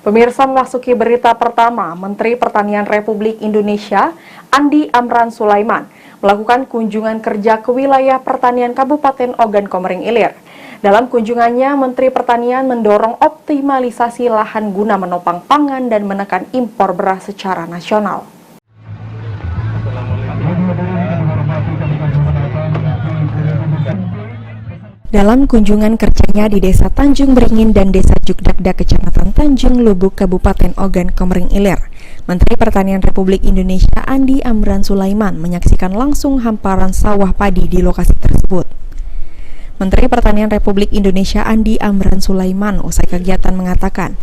Pemirsa, memasuki berita pertama, Menteri Pertanian Republik Indonesia Andi Amran Sulaiman melakukan kunjungan kerja ke wilayah pertanian Kabupaten Ogan Komering Ilir. Dalam kunjungannya, Menteri Pertanian mendorong optimalisasi lahan guna menopang pangan dan menekan impor beras secara nasional. Dalam kunjungan kerjanya di Desa Tanjung Beringin dan Desa Jugdakda, Kecamatan Tanjung Lubuk, Kabupaten Ogan Komering Ilir, Menteri Pertanian Republik Indonesia Andi Amran Sulaiman menyaksikan langsung hamparan sawah padi di lokasi tersebut. Menteri Pertanian Republik Indonesia Andi Amran Sulaiman usai kegiatan mengatakan,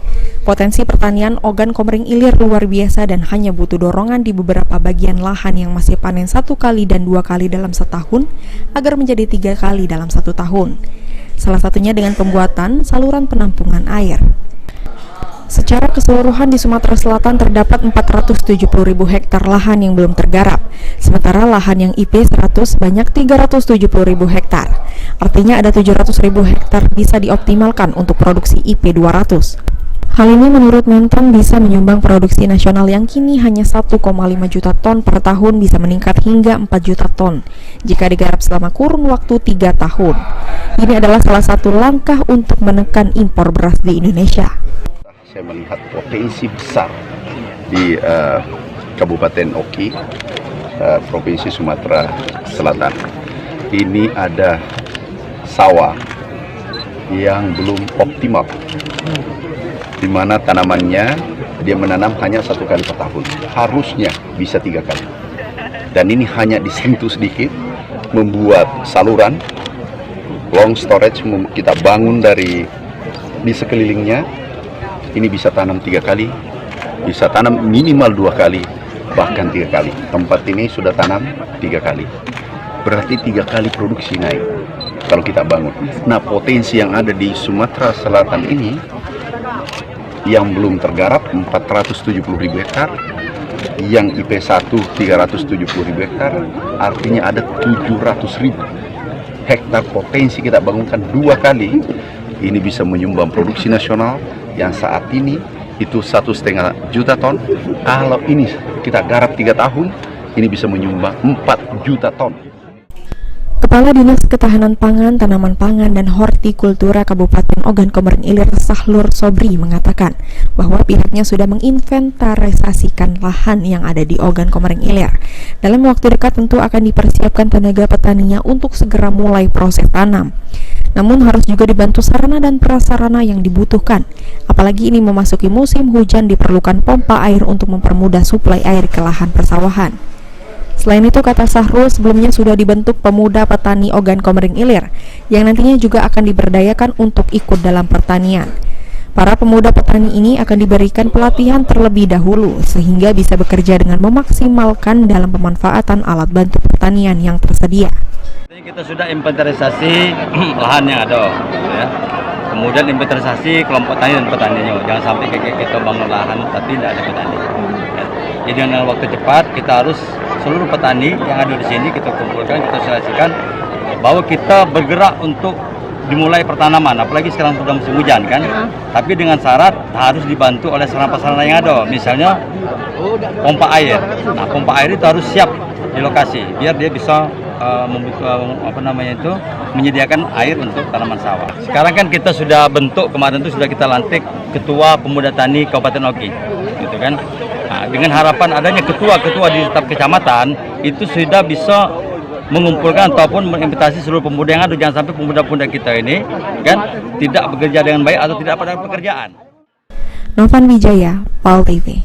potensi pertanian Ogan Komering Ilir luar biasa dan hanya butuh dorongan di beberapa bagian lahan yang masih panen 1 kali dan 2 kali dalam setahun agar menjadi 3 kali dalam 1 tahun. Salah satunya dengan pembuatan saluran penampungan air. Secara keseluruhan di Sumatera Selatan terdapat 470.000 hektar lahan yang belum tergarap, sementara lahan yang IP 100 banyak 370.000 hektar. Artinya ada 700.000 hektar bisa dioptimalkan untuk produksi IP 200. Hal ini menurut Mentan bisa menyumbang produksi nasional yang kini hanya 1,5 juta ton per tahun bisa meningkat hingga 4 juta ton jika digarap selama kurun waktu 3 tahun. Ini adalah salah satu langkah untuk menekan impor beras di Indonesia. Saya melihat potensi besar di Kabupaten Oki, Provinsi Sumatera Selatan. Ini ada sawah yang belum optimal, di mana tanamannya dia menanam hanya 1 kali per tahun, harusnya bisa 3 kali. Dan ini hanya disentuh sedikit, membuat saluran long storage kita bangun di sekelilingnya. Ini bisa tanam 3 kali, bisa tanam minimal 2 kali, bahkan 3 kali. Tempat ini sudah tanam 3 kali, berarti 3 kali produksi naik kalau kita bangun. Nah, potensi yang ada di Sumatera Selatan ini yang belum tergarap 470.000 hektar, yang IP 1 370.000 hektar, artinya ada 700.000 hektar potensi kita bangunkan 2 kali. Ini bisa menyumbang produksi nasional yang saat ini itu 1,5 juta ton. Kalau ini kita garap 3 tahun, ini bisa menyumbang 4 juta ton. Kepala Dinas Ketahanan Pangan, Tanaman Pangan, dan Hortikultura Kabupaten Ogan Komering Ilir Sahlur Sobri mengatakan bahwa pihaknya sudah menginventarisasikan lahan yang ada di Ogan Komering Ilir. Dalam waktu dekat tentu akan dipersiapkan tenaga petaninya untuk segera mulai proses tanam. Namun harus juga dibantu sarana dan prasarana yang dibutuhkan. Apalagi ini memasuki musim hujan, diperlukan pompa air untuk mempermudah suplai air ke lahan persawahan. Selain itu, kata Sahrul, sebelumnya sudah dibentuk pemuda petani Ogan Komering Ilir yang nantinya juga akan diberdayakan untuk ikut dalam pertanian. Para pemuda petani ini akan diberikan pelatihan terlebih dahulu sehingga bisa bekerja dengan memaksimalkan dalam pemanfaatan alat bantu pertanian yang tersedia. Kita sudah inventarisasi lahan yang ada, ya. Kemudian inventarisasi kelompok tani dan petaninya. Jangan sampai kita bangun lahan tapi tidak ada petani. Ya. Jadi dengan waktu cepat kita harus seluruh petani yang ada di sini kita kumpulkan, kita sosialisasikan bahwa kita bergerak untuk dimulai pertanaman. Apalagi sekarang sudah musim hujan kan. Tapi dengan syarat harus dibantu oleh sarana-sarana yang ada. Misalnya pompa air. Nah, pompa air itu harus siap di lokasi biar dia bisa menyediakan air untuk tanaman sawah. Sekarang kan kita sudah bentuk, kemarin itu sudah kita lantik Ketua Pemuda Tani Kabupaten Oki, gitu kan. Nah, dengan harapan adanya ketua-ketua di setiap kecamatan itu sudah bisa mengumpulkan ataupun menginvitasi seluruh pemuda yang ada. Jangan sampai pemuda-pemuda kita ini kan tidak bekerja dengan baik atau tidak pada pekerjaan. Novan Wijaya, PAL TV.